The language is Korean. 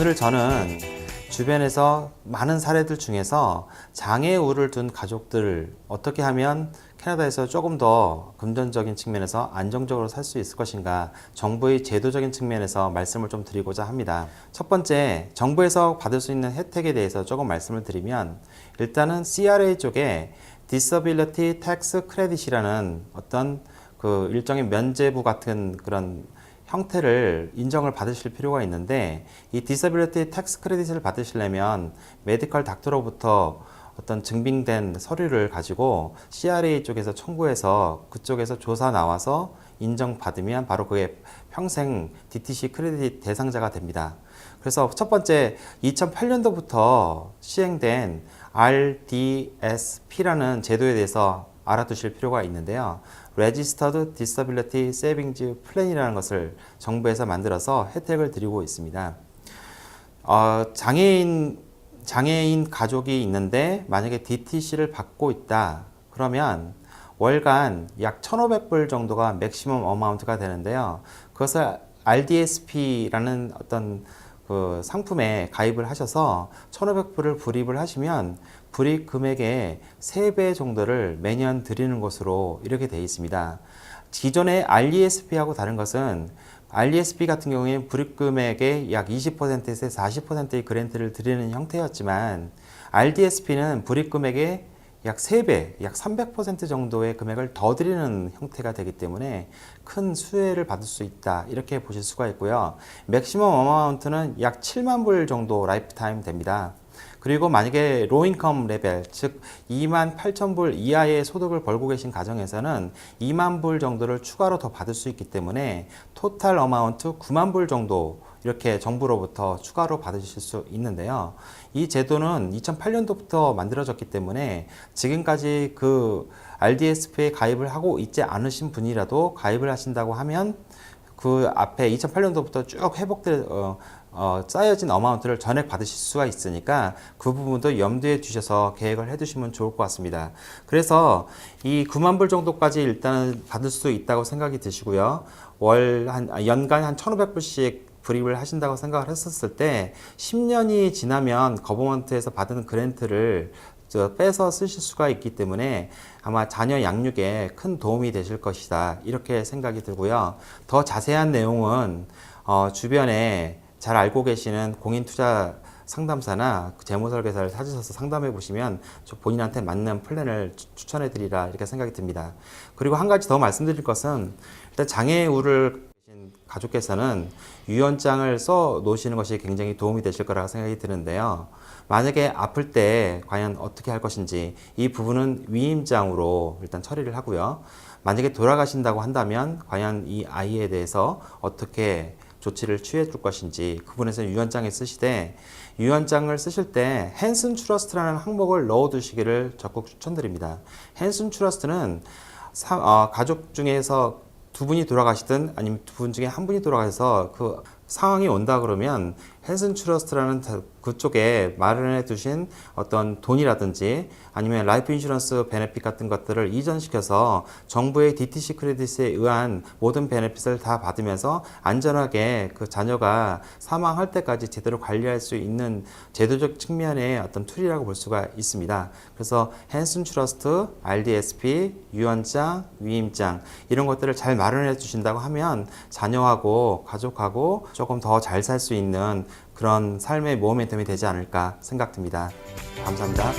오늘 저는 주변에서 많은 사례들 중에서 장애의 우를 둔 가족들을 어떻게 하면 캐나다에서 조금 더 금전적인 측면에서 안정적으로 살 수 있을 것인가, 정부의 제도적인 측면에서 말씀을 좀 드리고자 합니다. 첫 번째, 정부에서 받을 수 있는 혜택에 대해서 조금 말씀을 드리면, 일단은 CRA 쪽에 Disability Tax Credit이라는 어떤 그 일종의 면제부 같은 그런 형태를 인정을 받으실 필요가 있는데, 이 Disability Tax Credit을 받으시려면 메디컬 닥터로부터 어떤 증빙된 서류를 가지고 CRA 쪽에서 청구해서 그쪽에서 조사 나와서 인정받으면 바로 그게 평생 DTC 크레딧 대상자가 됩니다. 그래서 첫 번째 2008년도부터 시행된 RDSP라는 제도에 대해서 알아두실 필요가 있는데요. Registered Disability Savings Plan이라는 것을 정부에서 만들어서 혜택을 드리고 있습니다. 장애인 가족이 있는데 만약에 DTC를 받고 있다 그러면 월간 약 1,500불 정도가 맥시멈 어마운트가 되는데요. 그것을 RDSP라는 어떤 그 상품에 가입을 하셔서 1,500불을 불입을 하시면 불입 금액의 3배 정도를 매년 드리는 것으로 이렇게 되어 있습니다. 기존의 RESP하고 다른 것은 RESP 같은 경우에 불입 금액의 약 20%에서 40%의 그랜트를 드리는 형태였지만, RDSP는 불입 금액의 약 3배, 약 300% 정도의 금액을 더 드리는 형태가 되기 때문에 큰 수혜를 받을 수 있다, 이렇게 보실 수가 있고요. 맥시멈 어마운트는 약 7만 불 정도 라이프타임 됩니다. 그리고 만약에 로인컴 레벨, 즉 28,000불 이하의 소득을 벌고 계신 가정에서는 2만 불 정도를 추가로 더 받을 수 있기 때문에 토탈 어마운트 9만 불 정도 이렇게 정부로부터 추가로 받으실 수 있는데요. 이 제도는 2008년도부터 만들어졌기 때문에 지금까지 그 RDSP에 가입을 하고 있지 않으신 분이라도 가입을 하신다고 하면 그 앞에 2008년도부터 쭉 쌓여진 어마운트를 전액 받으실 수가 있으니까 그 부분도 염두에 두셔서 계획을 해두시면 좋을 것 같습니다. 그래서 이 9만 불 정도까지 일단은 받을 수 있다고 생각이 드시고요. 연간 한 1,500불씩 불입을 하신다고 생각을 했었을 때 10년이 지나면 거버먼트에서 받은 그랜트를 빼서 쓰실 수가 있기 때문에 아마 자녀 양육에 큰 도움이 되실 것이다, 이렇게 생각이 들고요. 더 자세한 내용은 주변에 잘 알고 계시는 공인투자 상담사나 재무설계사를 찾으셔서 상담해 보시면 본인한테 맞는 플랜을 추천해 드리라, 이렇게 생각이 듭니다. 그리고 한 가지 더 말씀드릴 것은, 일단 장애의 우를 계신 가족께서는 유언장을 써 놓으시는 것이 굉장히 도움이 되실 거라고 생각이 드는데요. 만약에 아플 때 과연 어떻게 할 것인지, 이 부분은 위임장으로 일단 처리를 하고요. 만약에 돌아가신다고 한다면 과연 이 아이에 대해서 어떻게 조치를 취해 줄 것인지, 그 부분에서 유언장에 쓰시되, 유언장을 쓰실 때 헨슨 트러스트라는 항목을 넣어 두시기를 적극 추천드립니다. 헨슨 트러스트는 가족 중에서 두 분이 돌아가시든 아니면 두 분 중에 한 분이 돌아가셔서 그 상황이 온다 그러면 헨슨 트러스트라는 그쪽에 마련해 두신 어떤 돈이라든지 아니면 라이프 인슈런스 베네핏 같은 것들을 이전시켜서 정부의 DTC 크레딧에 의한 모든 베네핏을 다 받으면서 안전하게 그 자녀가 사망할 때까지 제대로 관리할 수 있는 제도적 측면의 어떤 툴이라고 볼 수가 있습니다. 그래서 헨슨 트러스트, RDSP, 유언장, 위임장, 이런 것들을 잘 마련해 주신다고 하면 자녀하고 가족하고 조금 더 잘 살 수 있는 그런 삶의 모멘텀이 되지 않을까 생각됩니다. 감사합니다.